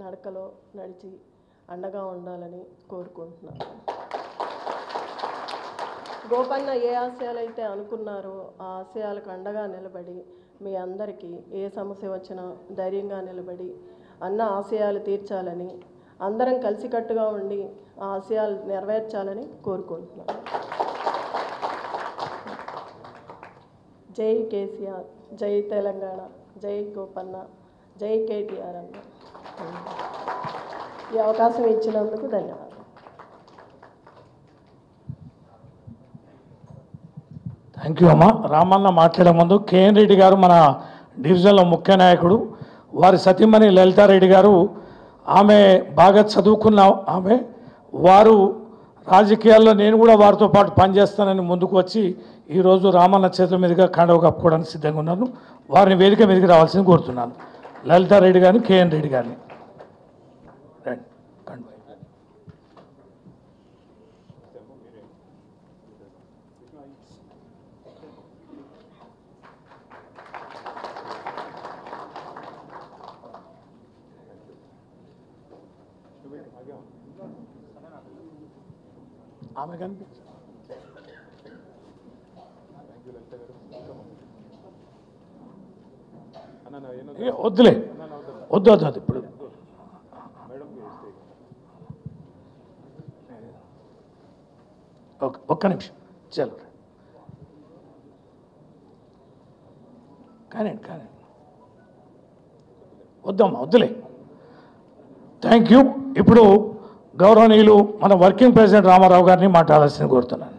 నడకలో నడిచి అండగా ఉండాలని కోరుకుంటున్నాను. గోపన్న ఏ ఆశయాలైతే అనుకున్నారో ఆ ఆశయాలకు అండగా నిలబడి మీ అందరికీ ఏ సమస్య వచ్చినా ధైర్యంగా నిలబడి అన్న ఆశయాలు తీర్చాలని, అందరం కలిసికట్టుగా ఉండి ఆ ఆశయాలు నెరవేర్చాలని కోరుకుంటున్నాను. జై కేసీఆర్, జై తెలంగాణ, జై గోపన్న, జై కేటీఆర్ అన్న. ఈ అవకాశం ఇచ్చినందుకు ధన్యవాదాలు. థ్యాంక్ యూ అమ్మ. రామన్న మాట్లాడే ముందు కేఎన్ రెడ్డి గారు మన డివిజన్లో ముఖ్య నాయకుడు, వారి సతీమణి లలితారెడ్డి గారు, ఆమె బాగా చదువుకున్న ఆమె, వారు రాజకీయాల్లో నేను కూడా వారితో పాటు పనిచేస్తానని ముందుకు వచ్చి ఈరోజు రామన్న చేతుల మీదుగా కండవ కప్పుకోవడానికి సిద్ధంగా ఉన్నాను. వారిని వేదిక మీదకి రావాల్సింది కోరుతున్నాను. లలితారెడ్డి గారిని, కేఎన్ రెడ్డి గారిని రండి. ఆమె కనిపించ వద్దులే, వద్దు వద్దు వద్దు ఇప్పుడు ఒక్క నిమిషం చలో కానీ వద్దమ్మా వద్దులే. Thank you. ఇప్పుడు గౌరవనీయులు మన వర్కింగ్ ప్రెసిడెంట్ రామారావు గారిని మాట్లాడాల్సింది కోరుతున్నాను.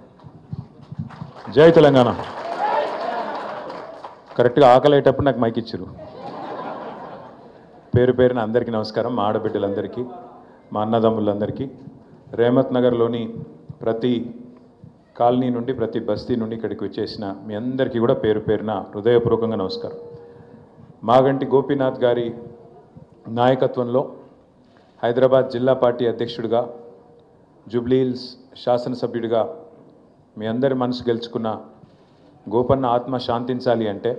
జై తెలంగాణ. కరెక్ట్గా ఆకలి అయ్యేటప్పుడు నాకు మైక్ ఇచ్చారు. పేరు పేరున అందరికీ నమస్కారం. మా ఆడబిడ్డలందరికీ, మా అన్నదమ్ములందరికీ, రేమత్ నగర్లోని ప్రతి కాలనీ నుండి, ప్రతి బస్తీ నుండి ఇక్కడికి వచ్చేసిన మీ అందరికీ కూడా పేరు పేరున హృదయపూర్వకంగా నమస్కారం. మాగంటి గోపీనాథ్ గారి నాయకత్వంలో హైదరాబాద్ జిల్లా పార్టీ అధ్యక్షుడిగా, జూబ్లీహిల్స్ శాసనసభ్యుడిగా మీ అందరి మనసు గెలుచుకున్న గోపన్న ఆత్మ శాంతించాలి అంటే,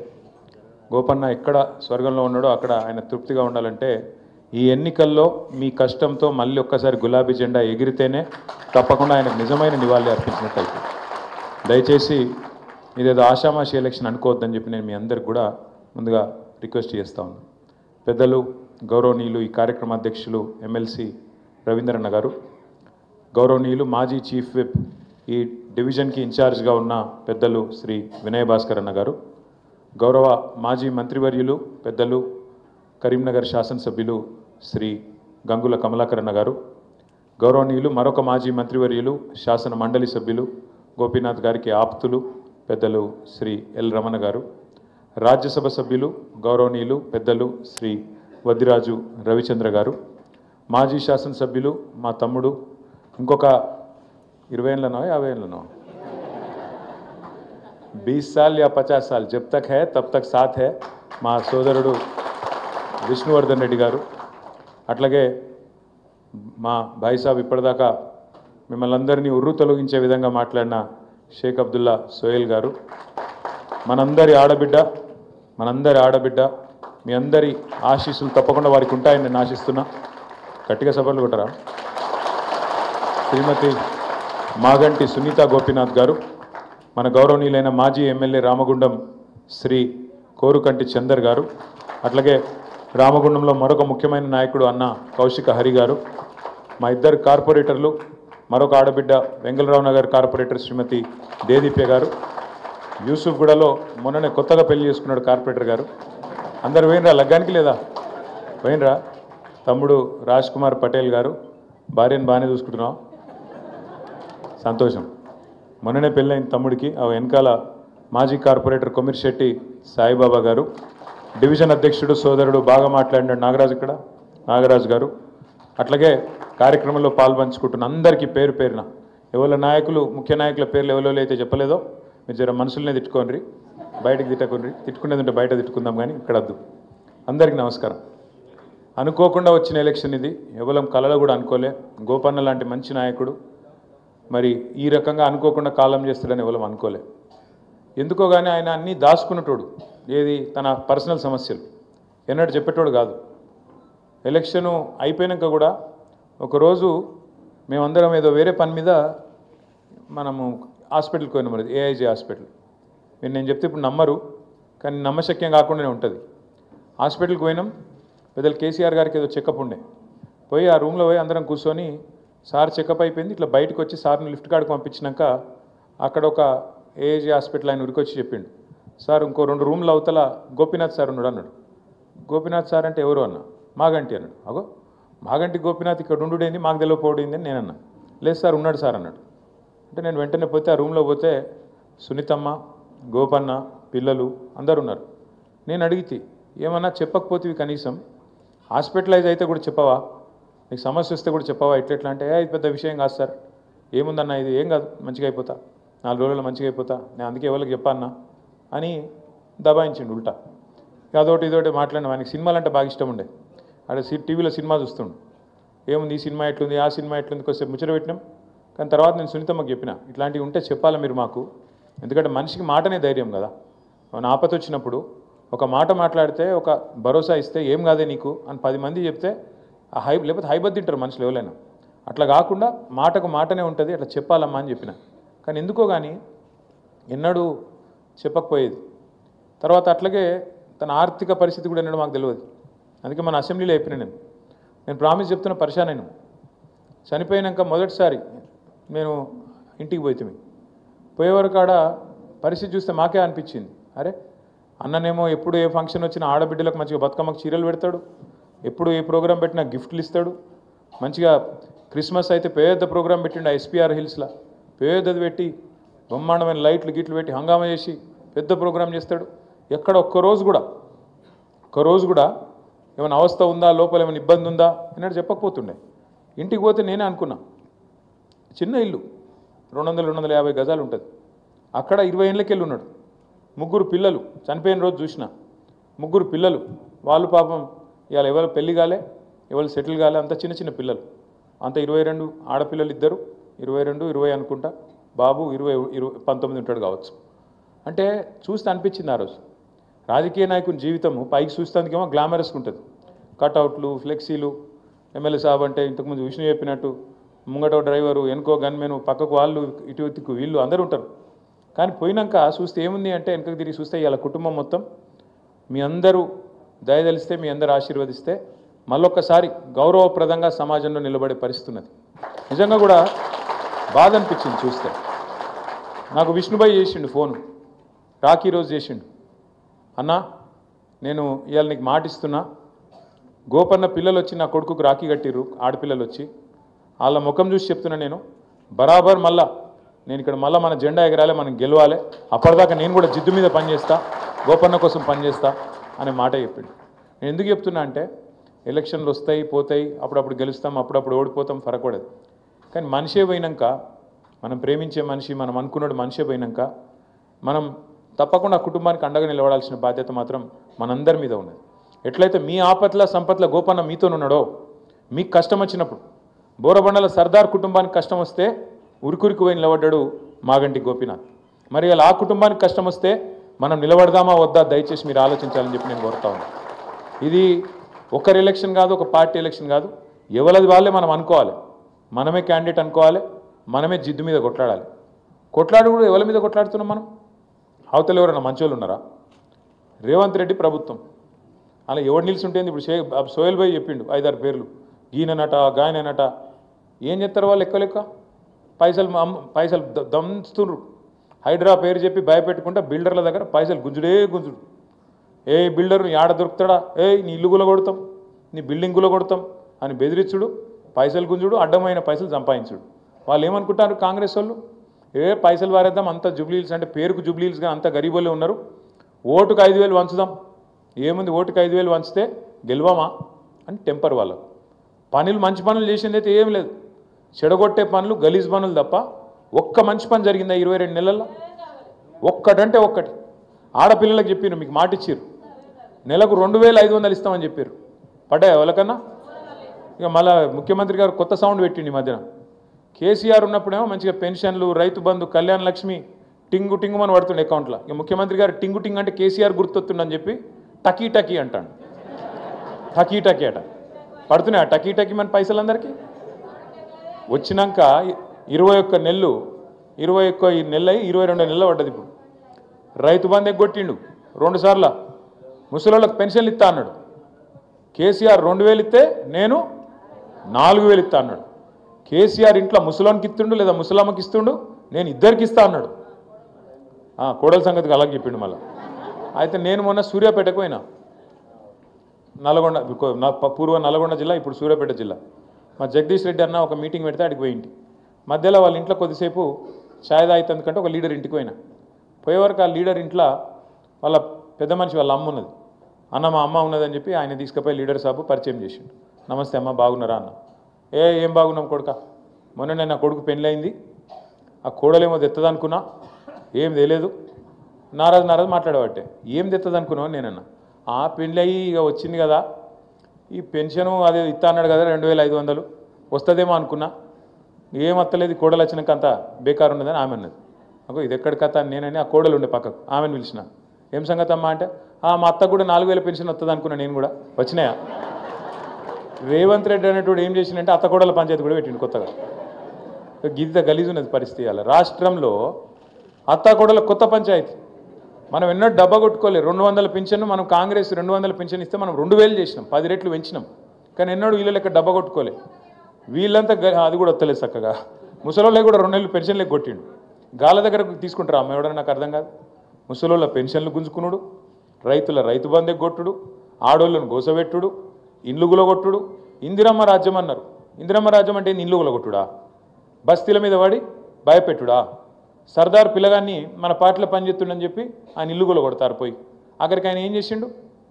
గోపన్న ఎక్కడ స్వర్గంలో ఉన్నాడో అక్కడ ఆయన తృప్తిగా ఉండాలంటే, ఈ ఎన్నికల్లో మీ కష్టంతో మళ్ళీ ఒక్కసారి గులాబీ జెండా ఎగిరితేనే తప్పకుండా ఆయనకు నిజమైన నివాళి అర్పించినట్టయితే. దయచేసి ఇదేదో ఆషామాషి ఎలక్షన్ అనుకోవద్దని చెప్పి నేను మీ అందరికి కూడా ముందుగా రిక్వెస్ట్ చేస్తా ఉన్నాను. పెద్దలు గౌరవనీయులు ఈ కార్యక్రమ అధ్యక్షులు ఎమ్మెల్సీ రవీంద్రన్న గారు, గౌరవనీయులు మాజీ చీఫ్ విప్ ఈ డివిజన్కి ఇన్ఛార్జ్గా ఉన్న పెద్దలు శ్రీ వినయ్ భాస్కర్ అన్న గారు, గౌరవ మాజీ మంత్రివర్యులు పెద్దలు కరీంనగర్ శాసనసభ్యులు శ్రీ గంగుల కమలాకర్ అన్న గారు, గౌరవనీయులు మరొక మాజీ మంత్రివర్యులు శాసన మండలి సభ్యులు గోపీనాథ్ గారికి ఆప్తులు పెద్దలు శ్రీ ఎల్ రమణ గారు, రాజ్యసభ సభ్యులు గౌరవనీయులు పెద్దలు శ్రీ వద్దిరాజు రవిచంద్ర గారు, మాజీ శాసనసభ్యులు మా తమ్ముడు, ఇంకొక 20 ఏళ్ళనో 50 ఏళ్ళనో 20 साल या 50 साल जब तक है तब तक साथ है మా సోదరుడు విష్ణువర్ధన్ రెడ్డి గారు, అట్లాగే మా భాయ్ సాబ్ ఇప్పటిదాకా మిమ్మల్ని అందరినీ ఉర్రు తొలగించే విధంగా మాట్లాడిన షేక్ అబ్దుల్లా సోయల్ గారు, మనందరి ఆడబిడ్డ మీ అందరి ఆశీస్సులు తప్పకుండా వారికి ఉంటాయని నేను ఆశిస్తున్నా. గట్టిగా సభలు కొట్టరా. శ్రీమతి మాగంటి సునీత గోపీనాథ్ గారు, మన గౌరవనీయులైన మాజీ ఎమ్మెల్యే రామగుండం శ్రీ కోరుకంటి చందర్ గారు, అట్లాగే రామగుండంలో మరొక ముఖ్యమైన నాయకుడు అన్న కౌశిక హరి గారు, మా ఇద్దరు కార్పొరేటర్లు, మరొక ఆడబిడ్డ వెంగళరావు నగర్ కార్పొరేటర్ శ్రీమతి దేదీప్య గారు, యూసుఫ్గూడలో మొన్ననే కొత్తగా పెళ్లి చేసుకున్నాడు కార్పొరేటర్ గారు. అందరు పోయినరా లగ్గానికి? లేదా పోయినరా? తమ్ముడు రాజ్ కుమార్ పటేల్ గారు, భార్యను బాగానే చూసుకుంటున్నాం, సంతోషం. మొన్ననే పెళ్ళైన తమ్ముడికి ఆ వెనకాల మాజీ కార్పొరేటర్ కొమిర్శెట్టి సాయిబాబా గారు, డివిజన్ అధ్యక్షుడు సోదరుడు బాగా మాట్లాడినాడు నాగరాజు గారు, అట్లాగే కార్యక్రమంలో పాల్పంచుకుంటున్న అందరికీ పేరు పేరున ఎవరి నాయకులు ముఖ్య నాయకుల పేర్లు ఎవరో అయితే చెప్పలేదో మీరు జర మనుషులనే తిట్టుకోండి, బయటకు తిట్టకుండ్రి. తిట్టుకునేది ఉంటే బయట తిట్టుకుందాం కానీ ఇక్కడ వద్దు. అందరికీ నమస్కారం. అనుకోకుండా వచ్చిన ఎలక్షన్ ఇది, ఎవరం కలలో కూడా అనుకోలే. గోపన్న లాంటి మంచి నాయకుడు మరి ఈ రకంగా అనుకోకుండా కాలం చేస్తాడని ఎవరం అనుకోలే. ఎందుకో కానీ ఆయన అన్నీ దాచుకున్నటోడు, ఏది తన పర్సనల్ సమస్యలు ఎన్నడూ చెప్పేటోడు కాదు. ఎలక్షను అయిపోయాక కూడా ఒకరోజు మేమందరం ఏదో వేరే పని మీద మనము హాస్పిటల్కి పోయినాం, మరి ఏఐజీ హాస్పిటల్. నేను చెప్తే ఇప్పుడు నమ్మరు, కానీ నమ్మశక్యం కాకుండానే ఉంటుంది. హాస్పిటల్కి పోయినాం, పెద్దలు కేసీఆర్ గారికి ఏదో చెకప్ ఉండే. పోయి ఆ రూమ్లో పోయి అందరం కూర్చొని సార్ చెకప్ అయిపోయింది, ఇట్లా బయటకు వచ్చి సార్ని లిఫ్ట్ కాడికి పంపించినాక అక్కడ ఒక ఏఐజీ హాస్పిటల్ ఆయన ఉరికొచ్చి చెప్పిండు, సార్ ఇంకో 2 రూమ్ల అవతల గోపీనాథ్ సార్ ఉన్నాడు అన్నాడు. గోపీనాథ్ సార్ అంటే ఎవరు అన్న? మాగంటి అన్నాడు. అగో మాగంటి గోపీనాథ్ ఇక్కడ ఉండుడేంది, మాకు తెలియపోయింది అని నేనన్నా. లేదు సార్ ఉన్నాడు సార్ అన్నాడు. అంటే నేను వెంటనే పోతే ఆ రూమ్లో పోతే సునీతమ్మ, గోపన్న, పిల్లలు అందరు ఉన్నారు. నేను అడిగితే ఏమన్నా చెప్పకపోతే కనీసం హాస్పిటలైజ్ అయితే కూడా చెప్పవా, నీకు సమస్య వస్తే కూడా చెప్పవా, ఎట్లా అంటే ఇది పెద్ద విషయం కాదు సార్, ఏముందన్నా ఇది ఏం కాదు, మంచిగా అయిపోతా, 4 రోజుల్లో మంచిగా అయిపోతా, నేను అందుకే ఎవరికి చెప్పన్నా అని దబాయించిండు ఉల్టా. అదొకటి ఇదొకటి మాట్లాడిన. ఆయనకి సినిమాలు అంటే బాగా ఇష్టం ఉండే. అక్కడ టీవీలో సినిమా చూస్తుండు, ఏముంది ఈ సినిమా ఎట్లుంది, ఆ సినిమా ఎట్లుంది, కొంచెం ముచ్చట పెట్టినాం. కానీ తర్వాత నేను సునీతమ్మకి చెప్పిన, ఇట్లాంటివి ఉంటే చెప్పాలా మీరు మాకు, ఎందుకంటే మనిషికి మాటనే ధైర్యం కదా. మన ఆపత వచ్చినప్పుడు ఒక మాట మాట్లాడితే, ఒక భరోసా ఇస్తే ఏం కాదే నీకు అని 10 మంది చెప్తే లేకపోతే హైబద్ తింటారు మనుషులు ఎవరైనా. అట్లా కాకుండా మాటకు మాటనే ఉంటుంది, అట్లా చెప్పాలమ్మా అని చెప్పిన. కానీ ఎందుకో కానీ ఎన్నడూ చెప్పకపోయేది. తర్వాత అట్లాగే తన ఆర్థిక పరిస్థితి కూడా ఎన్నడూ మాకు తెలియదు. అందుకే మన అసెంబ్లీలో చెప్పిన నేను ప్రామిస్ చెప్తున్న పరిశాన్ నేను. చనిపోయినాక మొదటిసారి నేను ఇంటికి పోయేవరకు ఆడ పరిస్థితి చూస్తే మాకే అనిపించింది, అరే అన్ననేమో ఎప్పుడు ఏ ఫంక్షన్ వచ్చినా ఆడబిడ్డలకు మంచిగా బతుకమ్మకు చీరలు పెడతాడు, ఎప్పుడు ఏ ప్రోగ్రాం పెట్టినా గిఫ్ట్లు ఇస్తాడు, మంచిగా క్రిస్మస్ అయితే పెద్ద ప్రోగ్రాం పెట్టిండు ఎస్పీఆర్ హిల్స్లో, పెద్దది పెట్టి బ్రహ్మాండమైన లైట్లు గిట్లు పెట్టి హంగామా చేసి పెద్ద ప్రోగ్రాం చేస్తాడు. ఎక్కడ ఒక్కరోజు కూడా ఏమైనా అవస్థ ఉందా, లోపల ఏమైనా ఇబ్బంది ఉందా అన్నట్టు చెప్పకపోతుండే. ఇంటికి పోతే నేనే అనుకున్నా, చిన్న ఇల్లు 200-250 గజాలు ఉంటుంది, అక్కడ 20 ఏళ్ళకెళ్ళి ఉన్నాడు. 3 పిల్లలు, చనిపోయిన రోజు చూసిన 3 పిల్లలు, వాళ్ళు పాపం ఇవాళ ఎవరు పెళ్లి కాలే, ఎవరు సెటిల్ కాలే, అంత చిన్న చిన్న పిల్లలు, అంత 22 ఆడపిల్లలు, 2 22 20 అనుకుంటా, బాబు 19 ఉంటాడు కావచ్చు. అంటే చూస్తే అనిపించింది ఆ రోజు రాజకీయ నాయకుని జీవితము పైకి చూస్తానికేమో గ్లామరస్గా ఉంటుంది, కట్అవుట్లు, ఫ్లెక్సీలు, ఎమ్మెల్యే సాబ్ అంటే ఇంతకుముందు విష్ణు చెప్పినట్టు ముంగట డ్రైవరు, వెనుకో గన్మెను, పక్కకు వాళ్ళు, ఇటుకు వీళ్ళు అందరూ ఉంటారు. కానీ పోయినాక చూస్తే ఏముంది అంటే, వెనుకకు తిరిగి చూస్తే ఇవాళ కుటుంబం మొత్తం మీ అందరూ దయదలిస్తే, మీ అందరూ ఆశీర్వదిస్తే మళ్ళొక్కసారి గౌరవప్రదంగా సమాజంలో నిలబడే పరిస్థితి ఉన్నది. నిజంగా కూడా బాధ అనిపించింది చూస్తే. నాకు విష్ణుబాయ్ చేసిండు ఫోను, రాఖీ రోజు చేసిండు, అన్నా నేను ఇవాళ నీకు మాటిస్తున్నా, గోపన్న పిల్లలు వచ్చి నా కొడుకుకు రాఖీ కట్టిర్రు, ఆడపిల్లలు వచ్చి, వాళ్ళ ముఖం చూసి చెప్తున్నా నేను, బరాబర్ మళ్ళా నేను ఇక్కడ మళ్ళీ మన జెండా ఎగరాలి, మనం గెలవాలి, అప్పటిదాకా నేను కూడా జిద్దు మీద పనిచేస్తా, గోపన్న కోసం పనిచేస్తా అనే మాట చెప్పిండు. నేను ఎందుకు చెప్తున్నా అంటే, ఎలక్షన్లు వస్తాయి పోతాయి, అప్పుడప్పుడు గెలుస్తాం, అప్పుడప్పుడు ఓడిపోతాం, ఫరకూడదు. కానీ మనిషే పోయినాక, మనం ప్రేమించే మనిషి, మనం అనుకున్నాడు మనిషే పోయినాక, మనం తప్పకుండా ఆ కుటుంబానికి అండగా నిలబడాల్సిన బాధ్యత మాత్రం మనందరి మీద ఉన్నది. ఎట్లయితే మీ ఆపత్ల సంపత్ల గోపన్న మీతోనున్నాడో, మీకు కష్టం వచ్చినప్పుడు బోరబండల సర్దార్ కుటుంబానికి కష్టం వస్తే ఉరికురికి పోయి నిలబడ్డాడు మాగంటి గోపీనాథ్. మరి అలా ఆ కుటుంబానికి కష్టం వస్తే మనం నిలబడదామా వద్దా, దయచేసి మీరు ఆలోచించాలని చెప్పి నేను కోరుతా ఉన్నాను. ఇది ఒకరి ఎలక్షన్ కాదు, ఒక పార్టీ ఎలక్షన్ కాదు, ఎవరిది వాళ్ళే మనం అనుకోవాలి, మనమే క్యాండిడేట్ అనుకోవాలి, మనమే జిద్దు మీద కొట్లాడాలి. కొట్లాడు కూడా ఎవరి మీద కొట్లాడుతున్నాం మనం? అవతల ఎవరైనా మంచోళ్ళు ఉన్నారా? రేవంత్ రెడ్డి ప్రభుత్వం అలా ఎవడు నిలిచుంటేంది? ఇప్పుడు సోహెల్ భాయ్ చెప్పిండు 5-6 పేర్లు, ఈయననట గాయననట. ఏం చెప్తారు వాళ్ళు? లెక్క పైసలు దంచుతుండ్రు. హైడ్రా పేరు చెప్పి భయపెట్టుకుంటా బిల్డర్ల దగ్గర పైసలు గుంజుడు. ఏ బిల్డర్ ఆడ దొరుకుతాడా, నీ ఇల్లు గులగొడతాం, నీ బిల్డింగ్ గులగొడతాం అని బెదిరించుడు, పైసలు గుంజుడు, అడ్డమైన పైసలు సంపాదించుడు. వాళ్ళు ఏమనుకుంటారు కాంగ్రెస్ వాళ్ళు? పైసలు వారేద్దాం, అంత జుబ్లీల్స్ అంటే పేరుకు జుబ్లీల్స్గా అంత గరీబోళ్ళే ఉన్నారు, ఓటుకు 5,000 వంచుదాం, ఏముంది ఓటుకు 5,000 వంచితే గెలవమా అని టెంపర్ వాళ్ళకు. పనులు మంచి పనులు చేసింది అయితే ఏం లేదు, చెడగొట్టే పనులు, గలీజ్ పనులు తప్ప ఒక్క మంచి పని జరిగిందా 22 నెలల్లో? ఒక్కటంటే ఒక్కటి. ఆడపిల్లలకు చెప్పారు, మీకు మాట ఇచ్చారు, నెలకు 2,500 ఇస్తామని చెప్పారు. పడ్డాయా వాళ్ళకన్నా? ఇక మళ్ళీ ముఖ్యమంత్రి గారు కొత్త సౌండ్ పెట్టిండి ఈ మధ్యన. కేసీఆర్ ఉన్నప్పుడేమో మంచిగా పెన్షన్లు, రైతు బంధు, కళ్యాణ లక్ష్మి టింగు టింగుమని పడుతుండే అకౌంట్లో. ఇక ముఖ్యమంత్రి గారు టింగు టింగ్ అంటే కేసీఆర్ గుర్తొస్తుందని చెప్పి టకీ టకీ అంటాడు. టకీ టకీ అట. పడుతున్నాయి టకీ టకీ మన పైసలు అందరికీ వచ్చినాక 21 నెలలు 21 నెలలు అయ్యి 22 నెలలు పడ్డది. ఇప్పుడు రైతు బంధు ఎగ్గొట్టిండు 2 సార్లు. ముసలోళ్ళకి పెన్షన్లు ఇస్తా అన్నాడు. కేసీఆర్ 2000 ఇస్తే నేను 4000 ఇస్తా అన్నాడు. కేసీఆర్ ఇంట్లో ముసలోనికి ఇస్తుండు లేదా ముసలమ్మకి ఇస్తుండు, నేను ఇద్దరికి ఇస్తా అన్నాడు. కోడల సంగతికి అలాగే చెప్పిండు మళ్ళీ. అయితే నేను మొన్న సూర్యాపేటకు పోయినా, నల్గొండ పూర్వ నల్గొండ జిల్లా, ఇప్పుడు సూర్యాపేట జిల్లా. మా జగదీష్ రెడ్డి అన్న ఒక మీటింగ్ పెడితే అడిగి పోయింటి. మధ్యలో వాళ్ళ ఇంట్లో కొద్దిసేపు ఛాయ్ తాగుతుందుకంటే ఒక లీడర్ ఇంటికి పోయినా. పోయేవరకు ఆ లీడర్ ఇంట్లో వాళ్ళ పెద్ద మనిషి వాళ్ళ అమ్మ ఉన్నది. అన్న మా అమ్మ ఉన్నదని చెప్పి ఆయన తీసుకుపోయి లీడర్ సాబు పరిచయం చేసిండు. నమస్తే అమ్మ, బాగున్నారా అన్న. ఏం బాగున్నాం కొడుక, మొన్ననే నా కొడుకు పెళ్ళయింది, ఆ కోడలేమో తెత్తదనుకున్నా, ఏం తెలియదు. నారాజు మాట్లాడబట్టే ఏం తెత్తదనుకున్నావు నేనన్నా. పెళ్ళయి ఇక వచ్చింది కదా, ఈ పెన్షను అదే ఇస్తా అన్నాడు కదా 2500 వస్తుందేమో అనుకున్నా, ఏం వస్తలేదు, కోడలు వచ్చినాక అంత బేకారు ఉన్నదని ఆమె అన్నది. అగో ఇది ఎక్కడి కథ నేనని ఆ కోడలు ఉండే పక్కకు ఆమెను పిలిచిన. ఏం సంగతి అమ్మా అంటే, మా అత్త కూడా 4000 పెన్షన్ వస్తుంది అనుకున్నా నేను కూడా. వచ్చినాయా? రేవంత్ రెడ్డి అనేటువంటి ఏం చేసిందంటే అత్త కోడల పంచాయతీ కూడా పెట్టిండు కొత్తగా. గిద్ద గలీజు ఉన్నది పరిస్థితి. అలా రాష్ట్రంలో అత్త కోడల కొత్త పంచాయతీ. మనం ఎన్నో డబ్బా కొట్టుకోలేదు. 200 పెన్షన్ మనం కాంగ్రెస్ 200 పెన్షన్ ఇస్తే మనం 2000 చేసినాం, 10 రెట్లు పెంచినాం. కానీ ఎన్నడూ వీళ్ళ లెక్క డబ్బా కొట్టుకోలే. వీళ్ళంతా అది కూడా వస్తలేదు చక్కగా. ముసలోళ్ళకి కూడా 2 నెలలు పెన్షన్లకి కొట్టిండు. గాల దగ్గర తీసుకుంటారా అమ్మ ఎవడన్నా? నాకు అర్థం కాదు. ముసలోళ్ళ పెన్షన్లు గుంజుకునుడు, రైతుల రైతు బంధు కొట్టుడు, ఆడోళ్ళను గోసబెట్టుడు, ఇండ్లు గులగొట్టుడు. ఇందిరమ్మ రాజ్యం అన్నారు. ఇందిరమ్మ రాజ్యం అంటే ఇండ్లు గులగొట్టుడా? బస్తీల మీద వాడి భయపెట్టుడా? సర్దార్ పిల్లగాన్ని మన పార్టీలో పనిచేస్తుండని చెప్పి ఆయన ఇల్లు గులగొడతారు పోయి. అక్కడికి ఆయన ఏం చేసిండు?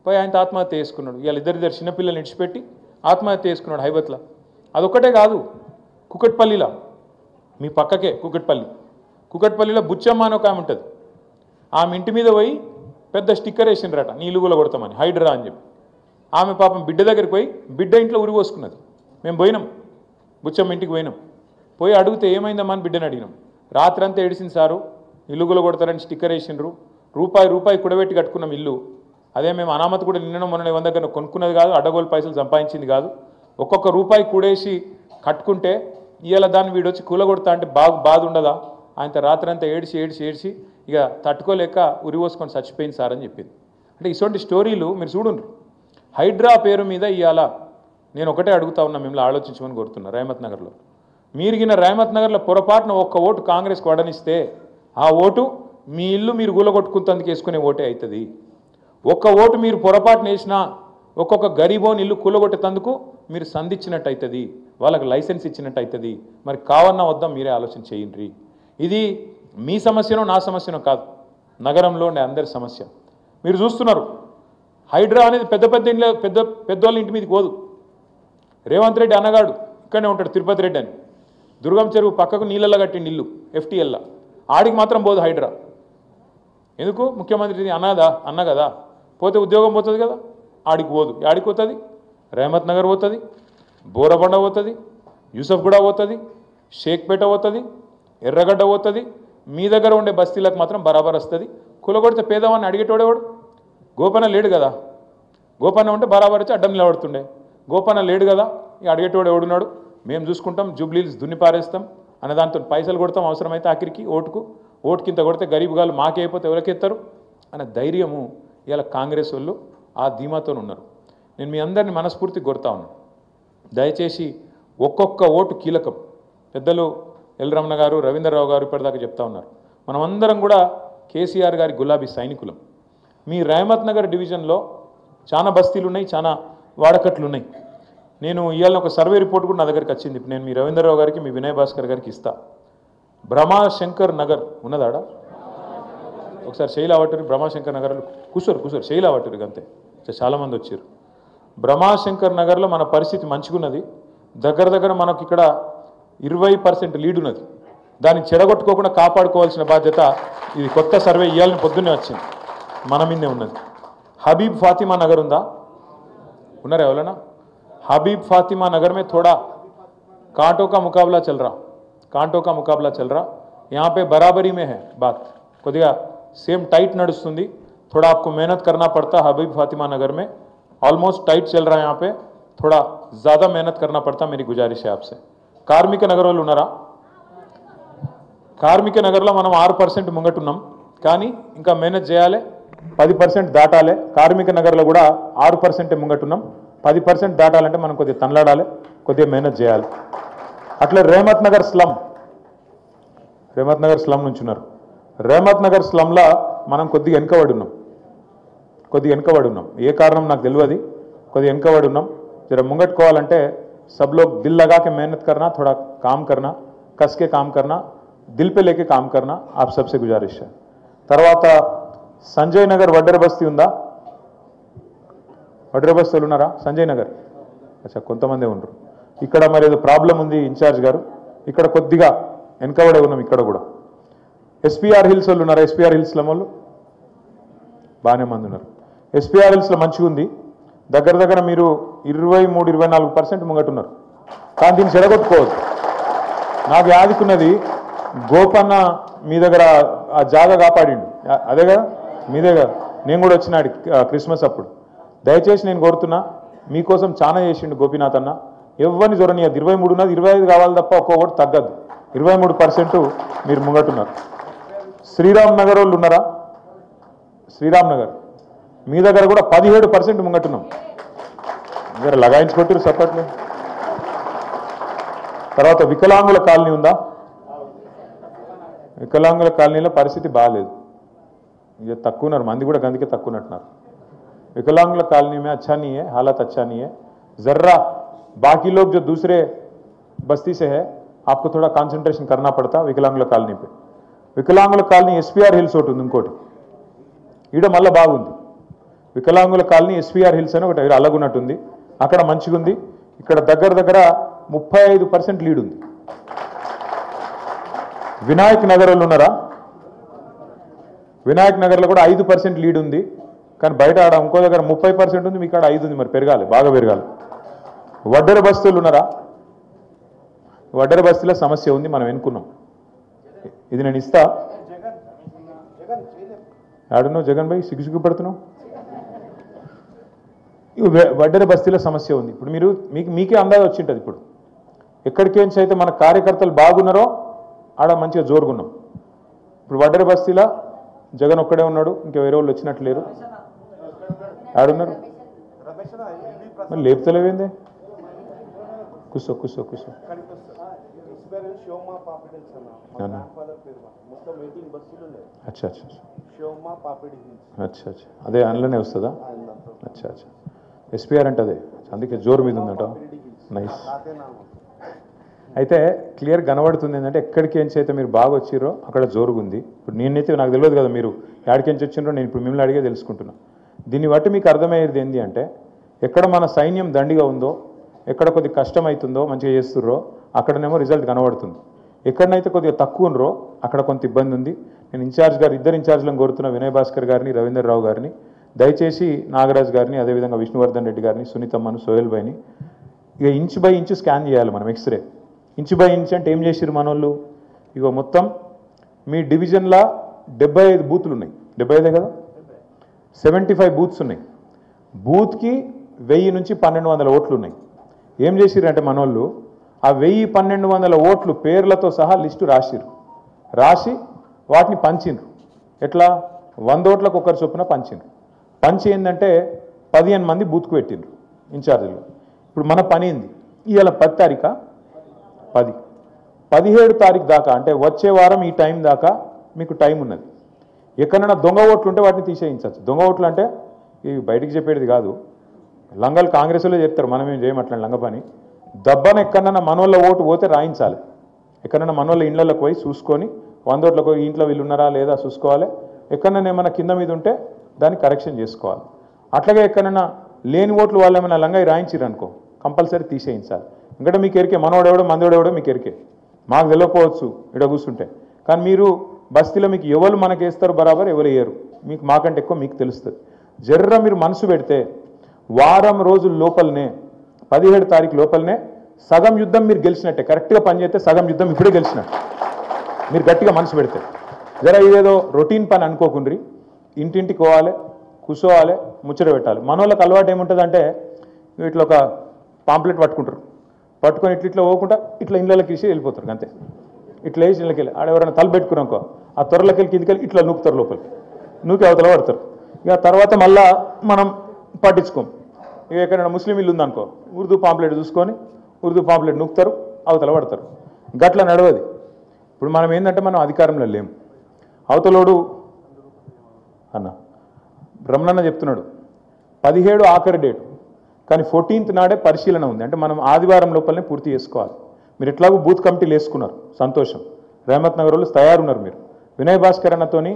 పోయి ఆయన ఆత్మహత్య చేసుకున్నాడు. ఇవాళ ఇద్దరు చిన్నపిల్లల్ని ఇడిచిపెట్టి ఆత్మహత్య చేసుకున్నాడు హైబత్లో. అదొక్కటే కాదు, కుకట్పల్లిలో మీ పక్కకే కుకట్పల్లిలో బుచ్చమ్మ అని ఒక ఆమె ఉంటుంది. ఆమె ఇంటి మీద పోయి పెద్ద స్టిక్కర్ వేసిండ్రట, నీ ఇల్లు గులగొడతామని, హైడ్రా అని చెప్పి. ఆమె పాపం బిడ్డ దగ్గరికి పోయి బిడ్డ ఇంట్లో ఉరి పోసుకున్నది. మేము పోయినాం, బుచ్చమ్మ ఇంటికి పోయినాం. పోయి అడిగితే ఏమైందమ్మా అని బిడ్డని అడిగినాం. రాత్రంతా ఏడిసింది సారు, ఇల్లు గులగొడతారని స్టిక్కర్ వేసిండ్రు, రూపాయి కూడబెట్టి కట్టుకున్నాం ఇల్లు. అదే మేము అనామతి కూడా నిన్న మొన్న ఎవరి దగ్గర కొనుక్కున్నది కాదు, అడ్డగోలు పైసలు సంపాదించింది కాదు. ఒక్కొక్క రూపాయి కూడేసి కట్టుకుంటే ఇవాళ దాన్ని వీడొచ్చి కూలగొడతా అంటే బాధ ఉండదా? ఆయనతో రాత్రంతా ఏడిసి ఇక తట్టుకోలేక ఉరి పోసుకొని చచ్చిపోయింది సార్ అని చెప్పింది. అంటే ఇటువంటి స్టోరీలు మీరు చూడండి. హైడ్రా పేరు మీద ఇవాళ నేను ఒకటే అడుగుతా ఉన్నా, మిమ్మల్ని ఆలోచించమని కోరుతున్నా. రేమత్ నగర్లో మీరుగిన రేమత్ నగర్లో పొరపాటున ఒక్క ఓటు కాంగ్రెస్కి వడనిస్తే ఆ ఓటు మీ ఇల్లు మీరు గూలగొట్టుకుంటందుకు వేసుకునే ఓటే అవుతుంది. ఒక్క ఓటు మీరు పొరపాటున వేసినా ఒక్కొక్క గరీబోని ఇల్లు కూలగొట్టేందుకు మీరు సంధించినట్టు అవుతుంది, వాళ్ళకి లైసెన్స్ ఇచ్చినట్టు అవుతుంది. మరి కావన్నా వద్దాం మీరే ఆలోచన చేయండి. ఇది మీ సమస్యనో నా సమస్యనో కాదు, నగరంలో ఉండే అందరి సమస్య. మీరు చూస్తున్నారు, హైడ్రా అనేది పెద్దవాళ్ళ ఇంటి మీదకి పోదు. రేవంత్ రెడ్డి అన్నగాడు ఇక్కడనే ఉంటాడు, తిరుపతి రెడ్డి అని. దుర్గం చెరువు పక్కకు నీళ్ళల్లో కట్టిండి ఇల్లు, FTLలో. ఆడికి మాత్రం పోదు హైడ్రా. ఎందుకు? ముఖ్యమంత్రి అన్న కదా, పోతే ఉద్యోగం పోతుంది కదా, ఆడికి పోదు. ఆడికి పోతుంది, రేమత్ నగర్ పోతుంది, బోరబండ పోతుంది, యూసఫ్గూడ పోతుంది, షేక్పేట పోతుంది, ఎర్రగడ్డ పోతుంది. మీ దగ్గర ఉండే బస్తీలకు మాత్రం బరాబర్ వస్తుంది. కులగొడితే పేదవాడిని అడిగేటోడేవాడు? గోపన్న లేడు కదా. గోపన్న ఉంటే బరాబర్ వచ్చి అడ్డం నిలబడుతుండే. గోపన్న లేడు కదా, ఇక అడిగేటోడు ఎవడున్నాడు? మేము చూసుకుంటాం, జూబ్లీస్ దున్ని పారేస్తాం అనే దాంతో పైసలు కొడతాం, అవసరమైతే ఆఖరికి ఓటుకింత కొడితే గరీబ్ గాళ్ళు మాకే అయిపోతే ఎవరికెత్తారు అనే ధైర్యము ఇలా కాంగ్రెస్ వాళ్ళు ఆ ధీమాతో ఉన్నారు. నేను మీ అందరినీ మనస్ఫూర్తి కోరుతా ఉన్నాను, దయచేసి ఒక్కొక్క ఓటు కీలకం. పెద్దలు ఎల్ రమణ గారు, రవీంద్రరావు గారు ఇప్పటిదాకా చెప్తా ఉన్నారు. మనమందరం కూడా కేసీఆర్ గారి గులాబీ సైనికులం. మీ రేమత్ నగర్ డివిజన్లో చాలా బస్తీలు ఉన్నాయి, చాలా వాడకట్లు ఉన్నాయి. నేను ఇవాళ ఒక సర్వే రిపోర్ట్ కూడా నా దగ్గరికి వచ్చింది. నేను మీ రవీంద్రరావు గారికి, మీ వినయ్ భాస్కర్ గారికి ఇస్తా. బ్రహ్మాశంకర్ నగర్ ఉన్నదాడా? ఒకసారి శైలావటూరి బ్రహ్మాశంకర్ నగర్లో కూర్చోరు శైలావటూరికి అంతే, చాలామంది వచ్చారు. బ్రహ్మాశంకర్ నగర్లో మన పరిస్థితి మంచిగున్నది. దగ్గర మనకి ఇక్కడ 20% లీడ్ ఉన్నది. దాన్ని చెడగొట్టుకోకుండా కాపాడుకోవాల్సిన బాధ్యత ఇది. కొత్త సర్వే ఇవ్వాలని పొద్దున్నే వచ్చింది, మన మీదే ఉన్నది. हबीब फातिमा नगर उंदा उन्नरे ఎవరైనా? हबीब फातिमा नगर में थोड़ा कांटों का मुकाबला चल रहा यहाँ पे बराबरी में है बात, कोदिगा सेम टाइट नडुस्तुंदी. थोड़ा आपको मेहनत करना पड़ता. हबीब फातिमा नगर में ऑलमोस्ट टाइट चल रहा है, यहाँ पे थोड़ा ज़्यादा मेहनत करना पड़ता। मेरी गुजारिश है आपसे। కార్మిక నగర్ వాళ్ళు ఉన్నారా? కార్మిక నగర్లో మనం 6% ముంగట్టున్నాం, కానీ ఇంకా మేనేజ్ చేయాలి, 10% దాటాలి. కార్మిక నగర్లో కూడా 6% ముంగట్టున్నాం, 10% దాటాలంటే మనం కొద్దిగా తనలాడాలి, కొద్దిగా మేనేజ్ చేయాలి. అట్లా రేమత్ నగర్ స్లమ్ నుంచి ఉన్నారు. రేమత్ నగర్ స్లమ్లో మనం కొద్దిగా వెనుకబడి ఉన్నాం. ఏ కారణం నాకు తెలియదు, కొద్దిగా వెనుకబడి ఉన్నాం. జర ముంగట్టుకోవాలంటే सब लोग दिल लगा के मेहनत करना, थोड़ा काम करना, कस के काम करना, दिल पे लेके काम करना, आप सबसे गुजारिश है. తర్వాత సంజయ్ నగర్ వడ్డెర బస్తీ ఉందా? వడ్డెర బస్తీలు ఉన్నారా? సంజయ్ నగర్ అచ్చా, కొంతమంది ఉండరు. ఇక్కడ మరి ఏదో ప్రాబ్లం ఉంది ఇన్ఛార్జ్ గారు, ఇక్కడ కొద్దిగా వెనకబడే ఉన్నాం. ఇక్కడ కూడా ఎస్పీఆర్ హిల్స్ వాళ్ళు ఉన్నారా? ఎస్పీఆర్ హిల్స్లో వాళ్ళు బాగానే మంది ఉన్నారు. ఎస్పీఆర్ హిల్స్లో మంచిగా ఉంది. దగ్గర మీరు 23-24% ముంగట్టున్నారు. కానీ దీన్ని చెడగొట్టుకోవద్దు. నాకు యాదికున్నది గోపన్న మీ దగ్గర ఆ జాగా కాపాడిండు, అదే కదా మీదే కదా. నేను కూడా వచ్చినాడు క్రిస్మస్ అప్పుడు. దయచేసి నేను కోరుతున్నా, మీకోసం చాలా చేసిండు గోపీనాథ్ అన్న. ఎవరిని చూడనియద్దు. 23 ఉన్నది, 25 కావాలి తప్ప ఒక్కొక్కటి తగ్గద్దు. 23% మీరు ముంగట్టున్నారు. శ్రీరామ్ నగర్ వాళ్ళు ఉన్నారా? శ్రీరామ్ నగర్ మీ దగ్గర కూడా 17% ముంగట్టున్నాం. దగ్గర లగాయించుకొట్టారు సపట్లు. తర్వాత వికలాంగుల కాలనీ ఉందా? వికలాంగుల కాలనీలో పరిస్థితి బాగాలేదు, ఇక తక్కువ ఉన్నారు మంది కూడా, గందుకే తక్కువ ఉన్నట్టున్నారు. विकलांगुల कॉलोनी में अच्छा नहीं है, हालत अच्छा नहीं है. जर्रा बाकी लोग जो दूसरे बस्ती से है आपको थोड़ा कंसंट्रेशन करना पड़ता विकलांगुల कॉलोनी पे. వికలాంగుల కాలనీ ఎస్పీఆర్ హిల్స్ ఒకటి ఉంది, ఇంకోటి ఈడ మళ్ళీ బాగుంది. వికలాంగుల కాలనీ ఎస్పీఆర్ హిల్స్ అని ఒకటి అలాగున్నట్టుంది, అక్కడ మంచిగా ఉంది. ఇక్కడ దగ్గర 35% లీడ్ ఉంది. వినాయక్ నగర్ వాళ్ళు ఉన్నారా? వినాయక్ నగర్లో కూడా 5% లీడ్ ఉంది, కానీ బయట ఆడ ఇంకో దగ్గర 30% ఉంది, మీకు ఆడ 5 ఉంది. మరి పెరగాలి, బాగా పెరగాలి. వడ్డెర బస్తీలు ఉన్నారా? వడ్డెర బస్తీలో సమస్య ఉంది, మనం ఎన్నుకున్నాం. ఇది నేను ఇస్తా. ఆడున్నావు జగన్ భాయ్, సిగ్గుపడుతున్నావు. వడ్డెర బస్తీలో సమస్య ఉంది. ఇప్పుడు మీకే అందాజ వచ్చింటుంది. ఇప్పుడు ఎక్కడికేంచి అయితే మన కార్యకర్తలు బాగున్నారో ఆడ మంచిగా జోరుగున్నాం. ఇప్పుడు వడ్డెర బస్తీలో జగన్ ఒక్కడే ఉన్నాడు, ఇంకా వేరే వాళ్ళు వచ్చినట్లు లేరు. ఆడున్నారు మరి లేపుతలేవేందే? కూర్చో కూర్చో కూర్చో. अच्छा अच्छा अच्छा अच्छा అదే అందులోనే వస్తుందా? అచ్చా అచ్చా ఎస్పీఆర్ అంటే అదే, అందుకే జోరు మీద ఉందంట. నైస్. అయితే క్లియర్ కనబడుతుంది ఏంటంటే ఎక్కడికేంచి అయితే మీరు బాగా వచ్చిరో అక్కడ జోరుగుంది. ఇప్పుడు నేనైతే నాకు తెలియదు కదా మీరు ఎక్కడికేంచి వచ్చిండ్రో, నేను ఇప్పుడు మిమ్మల్ని అడిగే తెలుసుకుంటున్నా. దీన్ని బట్టి మీకు అర్థమయ్యేది ఏంటి అంటే ఎక్కడ మన సైన్యం దండిగా ఉందో, ఎక్కడ కొద్దిగా కష్టం అవుతుందో, మంచిగా చేస్తుర్రో అక్కడనేమో రిజల్ట్ కనబడుతుంది. ఎక్కడనైతే కొద్దిగా తక్కువ ఉన్నరో అక్కడ కొంత ఇబ్బంది ఉంది. నేను ఇన్ఛార్జ్ గారు, ఇద్దరు ఇన్ఛార్జ్లను కోరుతున్న వినయ్ భాస్కర్ గారిని, రవీందర్ రావు గారిని, దయచేసి నాగరాజ్ గారిని, అదేవిధంగా విష్ణువర్ధన్ రెడ్డి గారిని, సునీతమ్మను, సోహెల్ భాయ్ని ఇక ఇంచ్ బై ఇంచ్ స్కాన్ చేయాలి మనం. ఎక్స్రే ఇంచ్ బై ఇంచ్ అంటే ఏం చేసిరు మన వాళ్ళు? ఇక మొత్తం మీ డివిజన్లో 75 బూతులు ఉన్నాయి. 75 కదా, 75 బూత్స్ ఉన్నాయి. బూత్కి 1000 నుంచి 1200 ఓట్లు ఉన్నాయి. ఏం చేసిరంటే మన వాళ్ళు ఆ 1000-1200 ఓట్లు పేర్లతో సహా లిస్టు రాసి వాటిని పంచిండ్రు. ఎట్లా? 100 ఓట్లకు ఒకరి చొప్పున పంచిండ్రు. పంచి ఏంటంటే 15 మంది బూత్కు పెట్టిండ్రు ఇన్ఛార్జీలు. ఇప్పుడు మన పని ఏంది? ఇవాళ 10 తారీఖు 17 తారీఖు దాకా, అంటే వచ్చే వారం ఈ టైం దాకా మీకు టైం ఉన్నది. ఎక్కడైనా దొంగ ఓట్లు ఉంటే వాటిని తీసేయించవచ్చు. దొంగ ఓట్లు అంటే ఇవి బయటికి చెప్పేది కాదు, లంగలు కాంగ్రెస్లో చెప్తారు, మనం ఏం చేయమట్లా లంగ పని. దబ్బన ఎక్కడన్నా మనోళ్ళ ఓటు పోతే రాయించాలి. ఎక్కడన్నా మనోళ్ళ ఇళ్లలోకి పోయి చూసుకొని 100 ఓట్లకు ఇంట్లో వీళ్ళు ఉన్నారా లేదా చూసుకోవాలి. ఎక్కడన్నా ఏమైనా కింద మీద ఉంటే దాన్ని కరెక్షన్ చేసుకోవాలి. అట్లాగే ఎక్కడైనా లేని ఓట్లు వాళ్ళు ఏమైనా లంగా రాయించారు అనుకో, కంపల్సరీ తీసేయించాలి. ఎందుకంటే మీకు ఎరికే మనోడెవడో మందోడెవడో మీకు ఎరికే, మాకు తెలియకపోవచ్చు ఇక్కడ కూర్చుంటే. కానీ మీరు బస్తీలో మీకు ఎవరు మనకి వేస్తారు బరాబర్, ఎవరు వేయరు, మీకు మాకంటే ఎక్కువ మీకు తెలుస్తుంది. జర్ర మీరు మనసు పెడితే వారం రోజుల లోపలనే 17 తారీఖు లోపలనే సగం యుద్ధం మీరు గెలిచినట్టే. కరెక్ట్గా పనిచేస్తే సగం యుద్ధం ఇప్పుడే గెలిచినట్టు మీరు గట్టిగా మనసు పెడితే. జర ఇదేదో రొటీన్ పని అనుకోకుండ్రి. ఇంటింటికి పోవాలి, కూర్చోవాలి, ముచ్చట పెట్టాలి. మన వాళ్ళకి అలవాటు ఏముంటుందంటే ఇట్లా ఒక పాంప్లెట్ పట్టుకుంటారు, పట్టుకొని ఇట్లా పోకుండా ఇట్లా ఇళ్ళకి వేసి వెళ్ళిపోతారు అంతే. ఇట్లా వేసి ఇళ్ళకి వెళ్ళి ఆడ ఎవరైనా తల పెట్టుకున్నాకో ఆ త్వరలోకి వెళ్ళి కిందికి వెళ్ళి ఇట్లా నూకుతారు, లోపలికి నూకి అవతల పడతారు. ఇక తర్వాత మళ్ళా మనం పట్టించుకోం. ఇక ఎక్కడైనా ముస్లిం ఇల్లు ఉందనుకో ఉర్దూ పాంప్లెట్ చూసుకొని ఉర్దూ పాంప్లెట్ నూకుతారు, అవతల పడతారు. గట్ల నడవది. ఇప్పుడు మనం ఏంటంటే మనం అధికారంలో లేము. అవతలోడు అన్న రమణన్న చెప్తున్నాడు 17 ఆఖరి డేటు, కానీ 14th నాడే పరిశీలన ఉంది. అంటే మనం ఆదివారం లోపలనే పూర్తి చేసుకోవాలి. మీరు ఎట్లాగూ బూత్ కమిటీలు వేసుకున్నారు, సంతోషం. రేమత్ నగర్ వాళ్ళు తయారున్నారు. మీరు వినయ్ భాస్కర్ అన్నతోని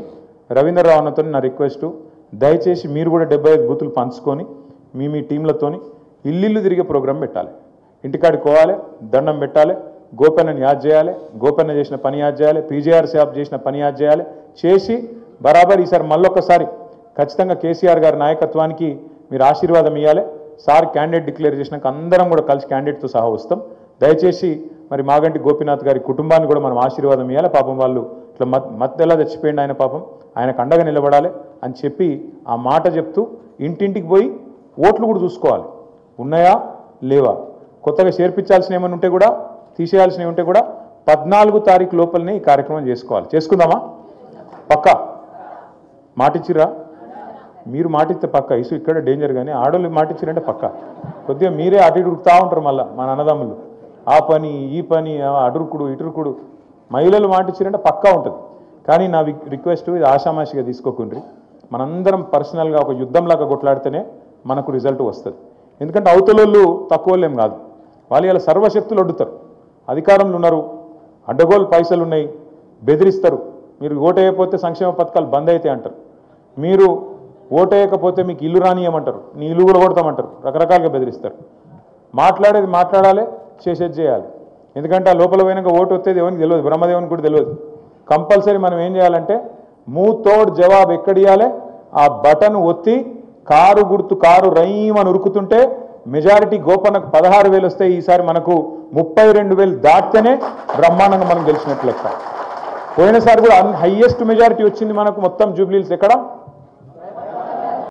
రవీంద్రరావు అన్నతో నా రిక్వెస్టు, దయచేసి మీరు కూడా 75 బూతులు పంచుకొని మీ టీంలతోని ఇల్లు తిరిగే ప్రోగ్రాం పెట్టాలి. ఇంటికాడికి పోవాలి, దండం పెట్టాలి, గోపెన్నని యాద్ చేయాలి, గోపెన్న చేసిన పని యాద్ చేయాలి, పీజేఆర్ సాబ్ చేసిన పని యాద్ చేయాలి. చేసి బరాబర్ ఈసారి మళ్ళొక్కసారి ఖచ్చితంగా కేసీఆర్ గారి నాయకత్వానికి మీరు ఆశీర్వాదం ఇవ్వాలి. సార్ క్యాండిడేట్ డిక్లేర్ చేసినాక అందరం కూడా కలిసి క్యాండిడేట్తో సహా వస్తాం. దయచేసి మరి మాగంటి గోపీనాథ్ గారి కుటుంబాన్ని కూడా మనం ఆశీర్వాదం ఇవ్వాలి. పాపం వాళ్ళు ఇట్లా మధ్యలా చచ్చిపోయింది ఆయన, పాపం ఆయనకు అండగా నిలబడాలి అని చెప్పి ఆ మాట చెప్తూ ఇంటింటికి పోయి ఓట్లు కూడా చూసుకోవాలి, ఉన్నాయా లేవా, కొత్తగా చేర్పించాల్సిన ఏమైనా ఉంటే కూడా తీసేయాల్సినవి ఉంటే కూడా 14 తారీఖు లోపలనే ఈ కార్యక్రమం చేసుకోవాలి. చేసుకుందామా? పక్కా మాటిచ్చిరా? మీరు మాటిస్తే పక్క ఇసు ఇక్కడ డేంజర్. కానీ ఆడోళ్ళు మాటిచ్చిరంటే పక్క. కొద్దిగా మీరే అటు ఇటు ఉరుకుతూ ఉంటారు. మళ్ళీ మన అన్నదమ్ములు ఆ పని ఈ పని అటురుకుడు ఇటురుకుడు. మహిళలు మాటిచ్చిరంటే పక్కా ఉంటుంది. కానీ నా రిక్వెస్ట్, ఇది ఆషామాషిగా తీసుకోకుండ్రి. మనందరం పర్సనల్గా ఒక యుద్ధంలాగా కొట్లాడితేనే మనకు రిజల్ట్ వస్తుంది. ఎందుకంటే అవతలోళ్ళు తక్కువ ఏం కాదు, వాళ్ళు ఇలా సర్వశక్తులు అడ్డుతారు. అధికారంలో ఉన్నారు, అడ్డగోలు పైసలు ఉన్నాయి, బెదిరిస్తారు. మీరు ఓటేయకపోతే సంక్షేమ పథకాలు బంద్ అయితే అంటారు. మీరు ఓటేయకపోతే మీకు ఇల్లు రానియమంటారు, నీ ఇల్లు కూడా కొడతామంటారు. రకరకాలుగా బెదిరిస్తారు. మాట్లాడేది మాట్లాడాలి, చేసేది చేయాలి. ఎందుకంటే ఆ లోపల పోయినాక ఓటు వచ్చేది ఎవరికి తెలియదు, బ్రహ్మదేవునికి కూడా తెలియదు. కంపల్సరీ మనం ఏం చేయాలంటే మూతోడ్ జవాబు ఎక్కడియాలి, ఆ బటన్ ఒత్తి కారు గుర్తు కారు రైమని ఉరుకుతుంటే మెజారిటీ గోపన్నకు 16,000 వస్తాయి. ఈసారి మనకు 32,000 దాటితేనే బ్రహ్మాండంగా మనం గెలిచినట్లు లెక్క. పోయినసారి కూడా హైయెస్ట్ మెజారిటీ వచ్చింది మనకు మొత్తం జూబ్లీహిల్స్ ఎక్కడ